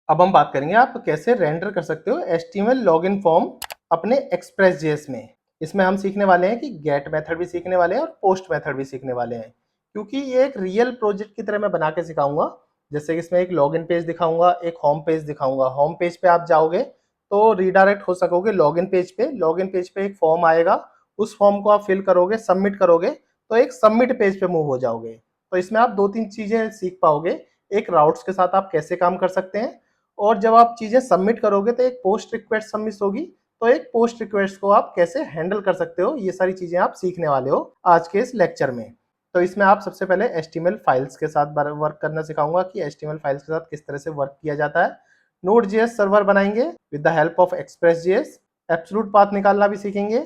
अब हम बात करेंगे आप कैसे रेंडर कर सकते हो HTML लॉगिन फॉर्म अपने Express.js में। इसमें हम सीखने वाले हैं कि गेट मेथड भी सीखने वाले हैं और पोस्ट मेथड भी सीखने वाले हैं, क्योंकि ये एक रियल प्रोजेक्ट की तरह मैं बना के सिखाऊंगा। जैसे कि इसमें एक लॉगिन पेज दिखाऊंगा, एक होम पेज दिखाऊंगा। होम पेज पे आप जाओगे तो रीडायरेक्ट हो सकोगे लॉगिन पेज पे। लॉगिन पेज पे एक फॉर्म आएगा, उस फॉर्म को आप फिल करोगे, सबमिट करोगे तो एक सबमिट पेज पे मूव हो जाओगे। तो इसमें आप दो तीन चीजें सीख पाओगे। एक, राउट्स के साथ आप कैसे काम कर सकते हैं, और जब आप चीजें सबमिट करोगे तो एक पोस्ट रिक्वेस्ट सबमिट होगी, तो एक पोस्ट रिक्वेस्ट को आप कैसे हैंडल कर सकते हो, ये सारी चीजें आप सीखने वाले हो आज के इस लेक्चर में। तो इसमें आप सबसे पहले HTML फाइल्स के साथ वर्क करना सिखाऊंगा कि HTML फाइल्स के साथ किस तरह से वर्क किया जाता है। Node.js सर्वर बनाएंगे with the help of Express.js। Absolute path निकालना भी सीखेंगे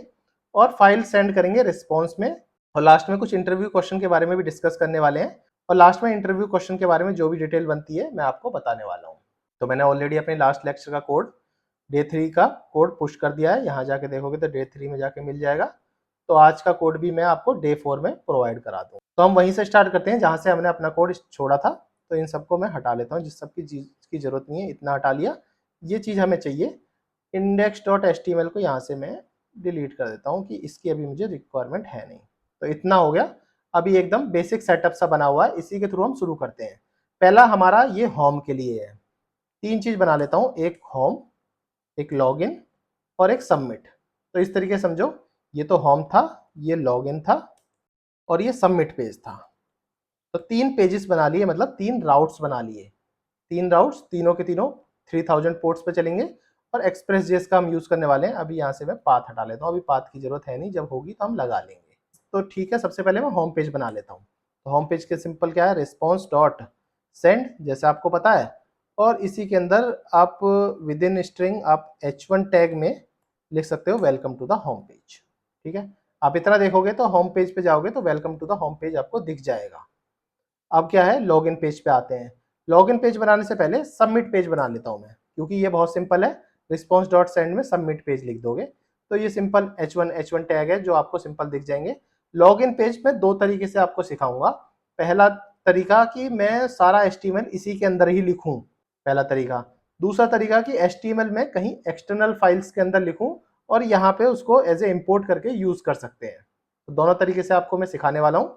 और फाइल सेंड करेंगे रिस्पॉन्स में। और लास्ट में कुछ इंटरव्यू क्वेश्चन के बारे में भी डिस्कस करने वाले हैं। और लास्ट में इंटरव्यू क्वेश्चन के बारे में जो भी डिटेल बनती है मैं आपको बताने वाला हूँ। तो मैंने ऑलरेडी अपने लास्ट लेक्चर का कोड, डे 3 का कोड पुश कर दिया है। यहाँ जाके देखोगे तो डे 3 में जाके मिल जाएगा। तो आज का कोड भी मैं आपको डे 4 में प्रोवाइड करा दूँ। तो हम वहीं से स्टार्ट करते हैं जहाँ से हमने अपना कोड छोड़ा था। तो इन सबको मैं हटा लेता हूँ, जिस सब की चीज़ की जरूरत नहीं है, इतना हटा लिया। ये चीज़ हमें चाहिए, index.html को यहाँ से मैं डिलीट कर देता हूँ कि इसकी अभी मुझे रिक्वायरमेंट है नहीं। तो इतना हो गया। अभी एकदम बेसिक सेटअप सा बना हुआ है, इसी के थ्रू हम शुरू करते हैं। पहला हमारा ये होम के लिए है। तीन चीज बना लेता हूं, एक होम, एक लॉगिन और एक सबमिट। तो इस तरीके से समझो, ये तो होम था, ये लॉगिन था और ये सबमिट पेज था। तो तीन पेजेस बना लिए, मतलब तीन राउट्स बना लिए। तीन राउट्स, तीनों के तीनों 3000 पोर्ट्स पे चलेंगे और Express.js का हम यूज करने वाले हैं। अभी यहाँ से मैं पाथ हटा लेता हूँ, अभी पाथ की जरूरत है नहीं, जब होगी तो हम लगा लेंगे। तो ठीक है, सबसे पहले मैं होम पेज बना लेता हूँ। तो होम पेज के सिंपल क्या है, रिस्पॉन्स डॉट सेंड, जैसे आपको पता है। और इसी के अंदर आप विद इन स्ट्रिंग आप H1 टैग में लिख सकते हो welcome to the home page. ठीक है, आप इतना देखोगे तो होम पेज पे जाओगे तो welcome to the home page आपको दिख जाएगा। अब क्या है, लॉगिन पेज पे आते हैं। लॉगिन पेज बनाने से पहले सबमिट पेज बना लेता हूं मैं, क्योंकि ये बहुत सिंपल है। रिस्पॉन्स डॉट सेंड में सबमिट पेज लिख दोगे तो ये सिंपल H1 टैग है जो आपको सिंपल दिख जाएंगे। लॉगिन पेज में दो तरीके से आपको सिखाऊंगा। पहला तरीका कि मैं सारा HTML इसी के अंदर ही लिखूं, पहला तरीका। दूसरा तरीका कि HTML में कहीं एक्सटर्नल फाइल्स के अंदर लिखूं और यहाँ पे उसको एज ए इम्पोर्ट करके यूज कर सकते हैं। तो दोनों तरीके से आपको मैं सिखाने वाला हूँ।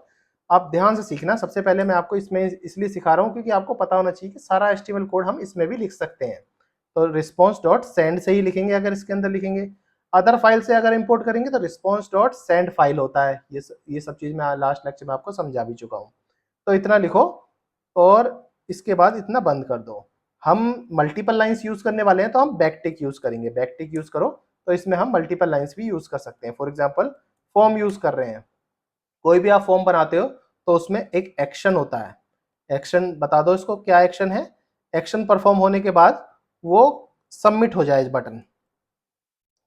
आप ध्यान से सीखना। सबसे पहले मैं आपको इसमें इसलिए सिखा रहा हूँ क्योंकि आपको पता होना चाहिए कि सारा HTML कोड हम इसमें भी लिख सकते हैं। तो रिस्पॉन्स डॉट सेंड से ही लिखेंगे अगर इसके अंदर लिखेंगे। अदर फाइल से अगर इंपोर्ट करेंगे तो रिस्पॉन्स डॉट सेंड फाइल होता है। ये सब चीज मैं लास्ट लेक्चर में आपको समझा भी चुका हूँ। तो इतना लिखो और इसके बाद इतना बंद कर दो। हम मल्टीपल लाइंस यूज करने वाले हैं तो हम बैकटिक यूज करेंगे। बैकटिक यूज करो तो इसमें हम मल्टीपल लाइंस भी यूज कर सकते हैं। फॉर एग्जाम्पल, फॉर्म यूज कर रहे हैं, कोई भी आप फॉर्म बनाते हो तो उसमें एक एक्शन होता है। एक्शन बता दो इसको, क्या एक्शन है। एक्शन परफॉर्म होने के बाद वो सबमिट हो जाए, बटन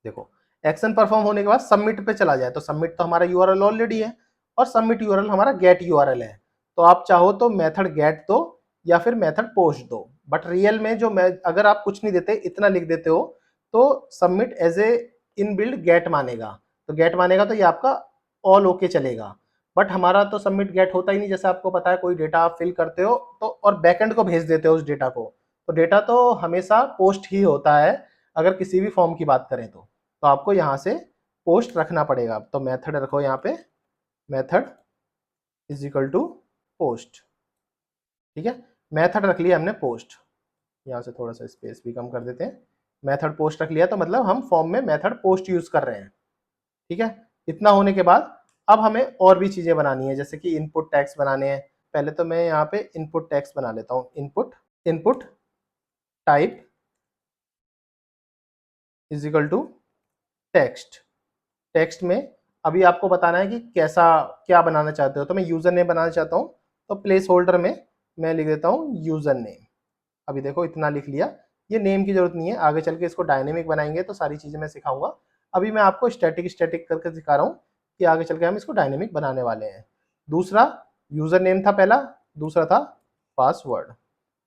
देखो, एक्शन परफॉर्म होने के बाद सबमिट पे चला जाए। तो सबमिट तो हमारा यूआरएल ऑलरेडी है और सबमिट यूआरएल हमारा गेट यूआरएल है। तो आप चाहो तो मेथड गेट दो या फिर मेथड पोस्ट दो, बट रियल में जो अगर आप कुछ नहीं देते, इतना लिख देते हो तो submit as a inbuilt get मानेगा। तो गेट मानेगा तो ये आपका ऑल ओके चलेगा। बट हमारा तो सबमिट गेट होता ही नहीं। जैसे आपको पता है, कोई डेटा आप फिल करते हो तो और बैकएंड को भेज देते हो उस डेटा को, तो डेटा तो हमेशा पोस्ट ही होता है अगर किसी भी फॉर्म की बात करें तो आपको यहाँ से पोस्ट रखना पड़ेगा। तो मेथड रखो यहाँ पे, method is equal to post. ठीक है, मेथड रख लिया हमने पोस्ट। यहाँ से थोड़ा सा स्पेस भी कम कर देते हैं। मेथड पोस्ट रख लिया तो मतलब हम फॉर्म में मेथड पोस्ट यूज कर रहे हैं। ठीक है, इतना होने के बाद अब हमें और भी चीजें बनानी है, जैसे कि इनपुट टैग्स बनाने हैं। पहले तो मैं यहाँ पे इनपुट टैग्स बना लेता हूँ। Input type is equal to text. Text में अभी आपको बताना है कि कैसा क्या बनाना चाहते हो। तो मैं यूजर नेम बनाना चाहता हूँ, तो प्लेस होल्डर में मैं लिख देता हूँ यूजर नेम। अभी देखो इतना लिख लिया। ये नेम की जरूरत नहीं है, आगे चल के इसको डायनेमिक बनाएंगे तो सारी चीजें मैं सिखाऊंगा। अभी मैं आपको स्टैटिक स्टैटिक करके सिखा रहा हूँ कि आगे चल के हम इसको डायनेमिक बनाने वाले हैं। दूसरा यूजर नेम था पहला, दूसरा था पासवर्ड।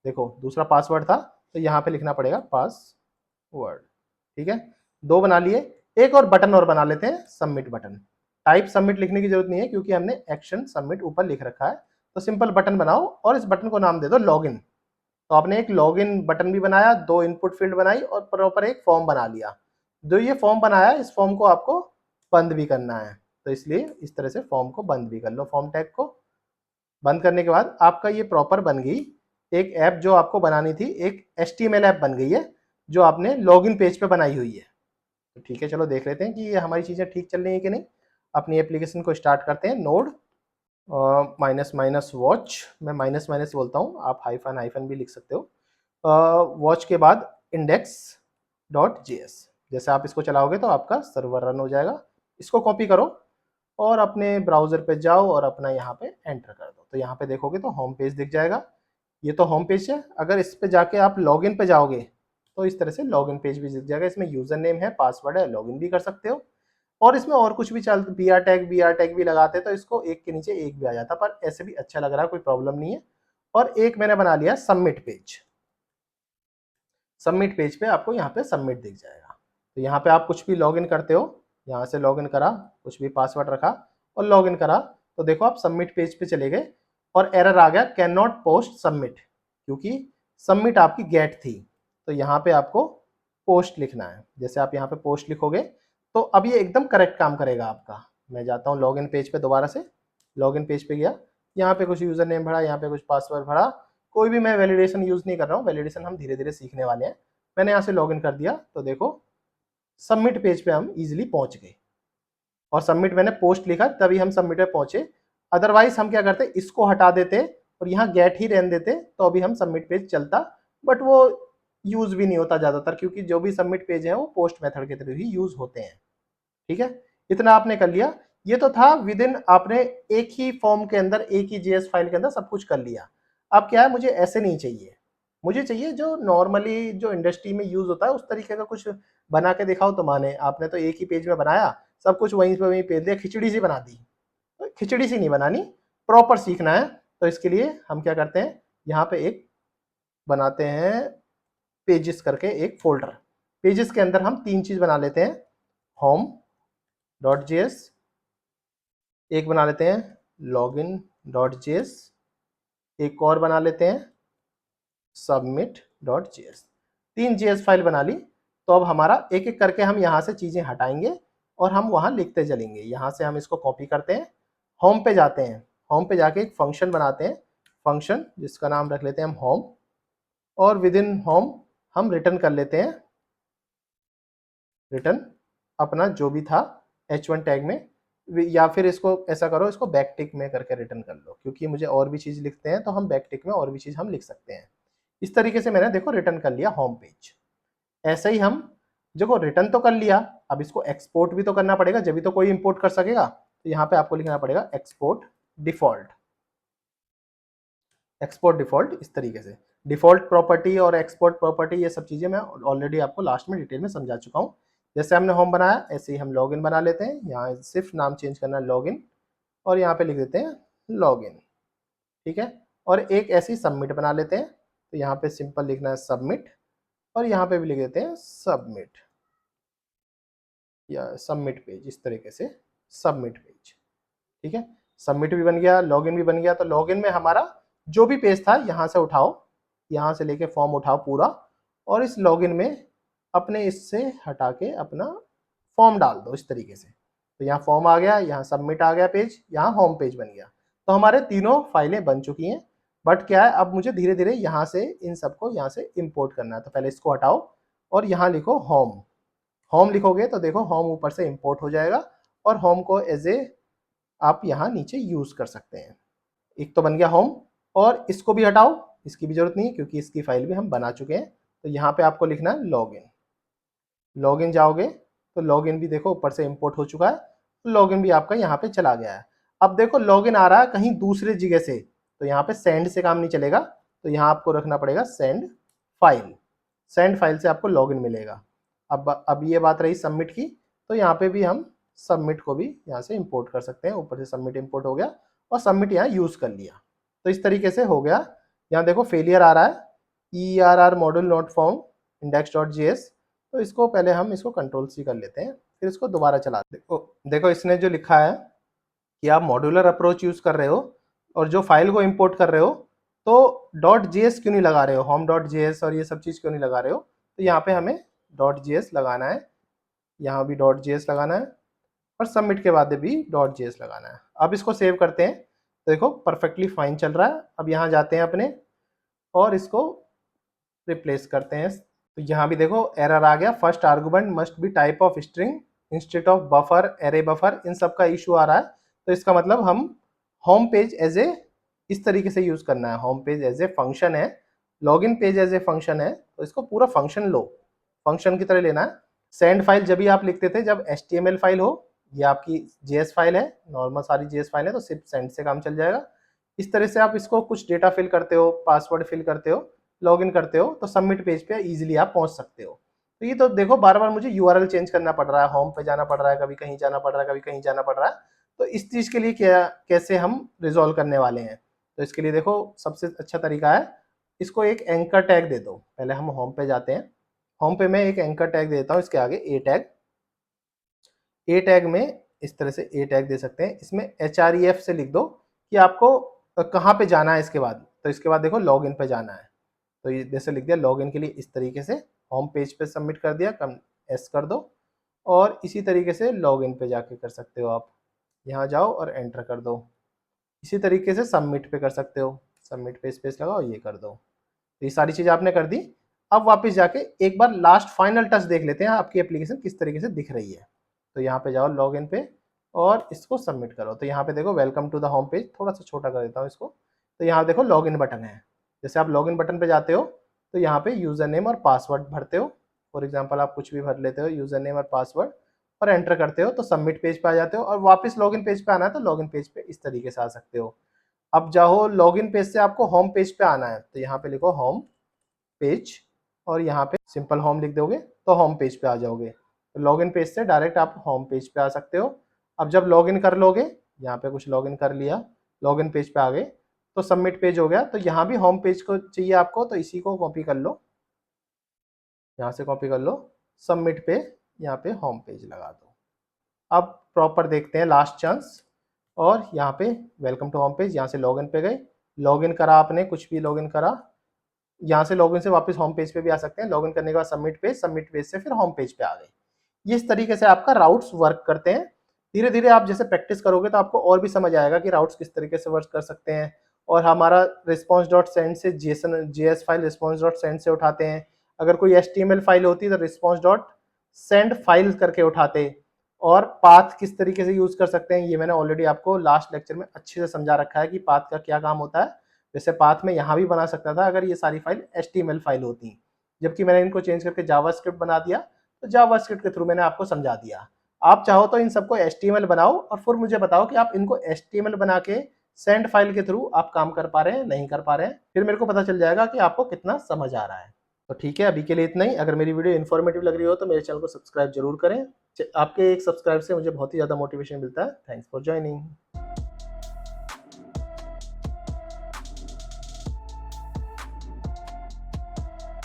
देखो दूसरा पासवर्ड था, तो यहाँ पे लिखना पड़ेगा पासवर्ड। ठीक है, दो बना लिए। एक और बटन और बना लेते हैं, सबमिट बटन। टाइप सबमिट लिखने की जरूरत नहीं है क्योंकि हमने एक्शन सबमिट ऊपर लिख रखा है। तो सिंपल बटन बनाओ और इस बटन को नाम दे दो लॉगिन। तो आपने एक लॉगिन बटन भी बनाया, 2 इनपुट फील्ड बनाई और प्रॉपर एक फॉर्म बना लिया। जो ये फॉर्म बनाया, इस फॉर्म को आपको बंद भी करना है, तो इसलिए इस तरह से फॉर्म को बंद भी कर लो। फॉर्म टैग को बंद करने के बाद आपका ये प्रॉपर बन गई एक ऐप जो आपको बनानी थी, एक एचटीएमएल ऐप बन गई है जो आपने लॉगिन पेज पे बनाई हुई है। तो ठीक है, चलो देख लेते हैं कि ये हमारी चीज़ें ठीक चल रही हैं कि नहीं। अपनी एप्लीकेशन को स्टार्ट करते हैं। नोड माइनस माइनस वॉच, मैं माइनस माइनस बोलता हूँ, आप हाइफन हाइफन भी लिख सकते हो। वॉच के बाद इंडेक्स डॉट जेएस, जैसे आप इसको चलाओगे तो आपका सर्वर रन हो जाएगा। इसको कॉपी करो और अपने ब्राउज़र पे जाओ और अपना यहाँ पे एंटर कर दो। तो यहाँ पे देखोगे तो होम पेज दिख जाएगा। ये तो होम पेज है। अगर इस पे जाके आप लॉगिन पे जाओगे तो इस तरह से लॉगिन पेज भी दिख जाएगा। इसमें यूज़र नेम है, पासवर्ड है, लॉगिन भी कर सकते हो। और इसमें और कुछ भी चल, बी आर टैग भी लगाते तो इसको एक के नीचे एक भी आ जाता, पर ऐसे भी अच्छा लग रहा है, कोई प्रॉब्लम नहीं है। और एक मैंने बना लिया सबमिट पेज। सबमिट पेज पे आपको यहाँ पे सबमिट दिख जाएगा। तो यहाँ पे आप कुछ भी लॉगिन करते हो, यहाँ से लॉगिन करा, कुछ भी पासवर्ड रखा और लॉगिन करा, तो देखो आप सबमिट पेज पे चले गए और एरर आ गया कैन नॉट पोस्ट सबमिट, क्योंकि सबमिट आपकी गेट थी। तो यहाँ पे आपको पोस्ट लिखना है। जैसे आप यहाँ पे पोस्ट लिखोगे तो अब ये एकदम करेक्ट काम करेगा आपका। मैं जाता हूँ लॉगिन पेज पे, दोबारा से लॉगिन पेज पे गया, यहाँ पे कुछ यूज़र नेम भरा, यहाँ पे कुछ पासवर्ड भरा। कोई भी मैं वैलिडेशन यूज़ नहीं कर रहा हूँ, वैलिडेशन हम धीरे धीरे सीखने वाले हैं। मैंने यहाँ से लॉगिन कर दिया तो देखो सबमिट पेज पे हम इजीली पहुँच गए। और सबमिट मैंने पोस्ट लिखा तभी हम सबमिट पे पहुँचे। अदरवाइज हम क्या करते, इसको हटा देते और यहाँ गेट ही रहने देते तो अभी हम सबमिट पेज चलता, बट वो यूज़ भी नहीं होता ज़्यादातर, क्योंकि जो भी सबमिट पेज है वो पोस्ट मेथड के थ्रू ही यूज़ होते हैं। ठीक है, इतना आपने कर लिया। ये तो था विद इन, आपने एक ही फॉर्म के अंदर, एक ही जेएस फाइल के अंदर सब कुछ कर लिया। अब क्या है, मुझे ऐसे नहीं चाहिए, मुझे चाहिए जो नॉर्मली जो इंडस्ट्री में यूज होता है उस तरीके का कुछ बना के दिखाओ तो माने। आपने तो एक ही पेज में बनाया, सब कुछ वहीं पे वहीं पेज दिया, खिचड़ी सी बना दी। तो खिचड़ी सी नहीं बनानी, प्रॉपर सीखना है। तो इसके लिए हम क्या करते हैं, यहाँ पे एक बनाते हैं पेजेस करके एक फोल्डर। पेजेस के अंदर हम 3 चीज बना लेते हैं, होम डॉट जेएस, एक बना लेते हैं लॉगिन डॉट जेएस, एक और बना लेते हैं submit dot JS. 3 JS file बना ली। तो अब हमारा एक एक करके हम यहाँ से चीज़ें हटाएंगे और हम वहाँ लिखते चलेंगे। यहाँ से हम इसको कॉपी करते हैं, होम पे जाते हैं, होम पे जाके एक फंक्शन बनाते हैं, फंक्शन जिसका नाम रख लेते हैं हम होम, और विद इन होम हम रिटर्न कर लेते हैं, रिटर्न अपना जो भी था h1 टैग में, या फिर इसको ऐसा करो, इसको बैक टिक में करके रिटर्न कर लो, क्योंकि मुझे और भी चीज़ लिखते हैं तो हम बैक टिक में और भी चीज़ हम लिख सकते हैं। इस तरीके से मैंने देखो रिटर्न कर लिया होम पेज। ऐसे ही हम देखो रिटर्न तो कर लिया, अब इसको एक्सपोर्ट भी तो करना पड़ेगा, जब भी तो कोई इंपोर्ट कर सकेगा। तो यहाँ पे आपको लिखना पड़ेगा एक्सपोर्ट डिफॉल्ट, एक्सपोर्ट डिफॉल्ट। इस तरीके से डिफॉल्ट प्रॉपर्टी और एक्सपोर्ट प्रॉपर्टी, ये सब चीज़ें मैं ऑलरेडी आपको लास्ट में डिटेल में समझा चुका हूँ। जैसे हमने होम बनाया, ऐसे ही हम लॉगिन बना लेते हैं। यहाँ सिर्फ नाम चेंज करना है लॉगिन, और यहाँ पे लिख देते हैं लॉगिन। ठीक है, और एक ऐसी सबमिट बना लेते हैं। तो यहाँ पे सिंपल लिखना है सबमिट, और यहाँ पे भी लिख देते हैं सबमिट या सबमिट पेज, इस तरीके से सबमिट पेज। ठीक है, सबमिट भी बन गया, लॉगिन भी बन गया। तो लॉगिन में हमारा जो भी पेज था यहाँ से उठाओ, यहाँ से लेके फॉर्म उठाओ पूरा, और इस लॉगिन में अपने इससे हटा के अपना फॉर्म डाल दो इस तरीके से। तो यहाँ फॉर्म आ गया, यहाँ सबमिट आ गया पेज, यहाँ होम पेज बन गया। तो हमारे तीनों फाइलें बन चुकी हैं। बट क्या है, अब मुझे धीरे धीरे यहाँ से इन सबको यहाँ से इंपोर्ट करना है। तो पहले इसको हटाओ और यहाँ लिखो होम। होम लिखोगे तो देखो होम ऊपर से इंपोर्ट हो जाएगा, और होम को एज ए आप यहाँ नीचे यूज कर सकते हैं। एक तो बन गया होम, और इसको भी हटाओ, इसकी भी जरूरत नहीं है क्योंकि इसकी फाइल भी हम बना चुके हैं। तो यहाँ पे आपको लिखना है लॉगिन। लॉगिन जाओगे तो लॉगिन भी देखो ऊपर से इंपोर्ट हो चुका है, लॉगिन भी आपका यहाँ पे चला गया है। अब देखो लॉगिन आ रहा है कहीं दूसरे जगह से, तो यहाँ पे सेंड से काम नहीं चलेगा। तो यहाँ आपको रखना पड़ेगा सेंड फाइल, सेंड फाइल से आपको लॉगिन मिलेगा। अब ये बात रही सबमिट की, तो यहाँ पे भी हम सबमिट को भी यहाँ से इंपोर्ट कर सकते हैं। ऊपर से सबमिट इंपोर्ट हो गया और सबमिट यहाँ यूज़ कर लिया। तो इस तरीके से हो गया। यहाँ देखो फेलियर आ रहा है, ERR module not found index.js। तो इसको पहले हम इसको कंट्रोल C कर लेते हैं, फिर इसको दोबारा चला। देखो इसने जो लिखा है कि आप मॉड्यूलर अप्रोच यूज़ कर रहे हो और जो फाइल को इंपोर्ट कर रहे हो, तो डॉट जेएस क्यों नहीं लगा रहे हो, होम डॉट जेएस और ये सब चीज़ क्यों नहीं लगा रहे हो, तो यहाँ पे हमें डॉट जेएस लगाना है, यहाँ भी डॉट जेएस लगाना है और सबमिट के बाद भी डॉट जेएस लगाना है। अब इसको सेव करते हैं, तो देखो परफेक्टली फाइन चल रहा है। अब यहाँ जाते हैं अपने और इसको रिप्लेस करते हैं, तो यहाँ भी देखो एरर आ गया, first argument must be type of string instead of buffer, array buffer, इन सब का इशू आ रहा है। तो इसका मतलब हम होम पेज एज ए इस तरीके से यूज करना है, home page as a function है, login page as a function है, तो इसको पूरा फंक्शन लो, फंक्शन की तरह लेना है। सेंड फाइल जब भी आप लिखते थे जब HTML फाइल हो, ये आपकी जेएस फाइल है, नॉर्मल सारी जेएस फाइल है, तो सिर्फ सेंड से काम चल जाएगा। इस तरह से आप इसको कुछ डेटा फिल करते हो, पासवर्ड फिल करते हो, लॉगिन करते हो, तो सबमिट पेज पे इजीली आप पहुंच सकते हो। तो ये तो देखो बार बार मुझे यूआरएल चेंज करना पड़ रहा है, होम पे जाना पड़ रहा है, कभी कहीं जाना पड़ रहा है, कभी कहीं जाना पड़ रहा है। तो इस चीज के लिए क्या कैसे हम रिजॉल्व करने वाले हैं, तो इसके लिए देखो सबसे अच्छा तरीका है, इसको एक एंकर टैग दे दो। पहले हम होम पे जाते हैं, होम पे मैं एक एंकर टैग देता हूँ, इसके आगे ए टैग, ए टैग में इस तरह से ए टैग दे सकते हैं, इसमें href से लिख दो कि आपको कहाँ पे जाना है इसके बाद। तो इसके बाद देखो लॉगिन पे जाना है, तो ये जैसे लिख दिया लॉगिन के लिए, इस तरीके से होम पेज पे सबमिट कर दिया, कम एस कर दो, और इसी तरीके से लॉगिन पे जाके कर सकते हो आप, यहाँ जाओ और एंटर कर दो। इसी तरीके से सबमिट पे कर सकते हो, सबमिट पे स्पेस लगाओ, ये कर दो। तो ये सारी चीज़ आपने कर दी। अब वापस जाके एक बार लास्ट फाइनल टच देख लेते हैं आपकी एप्लीकेशन किस तरीके से दिख रही है। तो यहाँ पे जाओ लॉगिन पे और इसको सबमिट करो, तो यहाँ पे देखो welcome to the home page, थोड़ा सा छोटा कर देता हूँ इसको, तो यहाँ देखो लॉगिन बटन है। जैसे आप लॉगिन बटन पे जाते हो तो यहाँ पे यूज़र नेम और पासवर्ड भरते हो, फॉर एग्जाम्पल आप कुछ भी भर लेते हो यूज़र नेम और पासवर्ड, और एंटर करते हो तो सबमिट पेज पे आ जाते हो, और वापस लॉगिन पेज पे आना है तो लॉगिन पेज पे इस तरीके से आ सकते हो। अब जाओ लॉगिन पेज से आपको होम पेज पे आना है, तो यहाँ पे लिखो होम पेज और यहाँ पे सिंपल होम लिख दोगे तो होम पेज पे आ जाओगे। तो लॉगिन पेज से डायरेक्ट आप होम पेज पे आ सकते हो। अब जब लॉगिन कर लोगे, यहाँ पे कुछ लॉगिन कर लिया, लॉगिन पेज पे आ गए, तो सबमिट पेज हो गया। तो यहाँ भी होम पेज को चाहिए आपको, तो इसी को कॉपी कर लो, यहाँ से कॉपी कर लो, सबमिट पे यहाँ पे होम पेज लगा दो। अब प्रॉपर देखते हैं लास्ट चांस, और यहाँ पे वेलकम टू होम पेज, यहाँ से लॉगिन पे गए, लॉगिन करा आपने, कुछ भी लॉगिन करा, यहाँ से लॉगिन से वापस होम पेज पे भी आ सकते हैं, लॉगिन करने के बाद सबमिट पेज से फिर होम पेज पे आ गए। ये इस तरीके से आपका राउट्स वर्क करते हैं। धीरे धीरे आप जैसे प्रैक्टिस करोगे तो आपको और भी समझ आएगा कि राउट्स किस तरीके से वर्क कर सकते हैं। और हमारा रिस्पॉन्स डॉट सेंड से JS file response dot send से उठाते हैं, अगर कोई HTML फाइल होती है तो रिस्पॉन्स डॉट सेंड फाइल करके उठाते। और पाथ किस तरीके से यूज कर सकते हैं ये मैंने ऑलरेडी आपको लास्ट लेक्चर में अच्छे से समझा रखा है कि पाथ का क्या काम होता है। जैसे पाथ में यहाँ भी बना सकता था अगर ये सारी फाइल HTML फाइल होती, जबकि मैंने इनको चेंज करके जावास्क्रिप्ट बना दिया, तो जावास्क्रिप्ट के थ्रू मैंने आपको समझा दिया। आप चाहो तो इन सबको HTML बनाओ और फिर मुझे बताओ कि आप इनको HTML बना के सेंड फाइल के थ्रू आप काम कर पा रहे हैं, नहीं कर पा रहे हैं, फिर मेरे को पता चल जाएगा कि आपको कितना समझ आ रहा है। तो ठीक है, अभी के लिए इतना ही। अगर मेरी वीडियो इन्फॉर्मेटिव लग रही हो तो मेरे चैनल को सब्सक्राइब जरूर करें। आपके एक सब्सक्राइब से मुझे बहुत ही ज़्यादा मोटिवेशन मिलता है। Thanks for joining.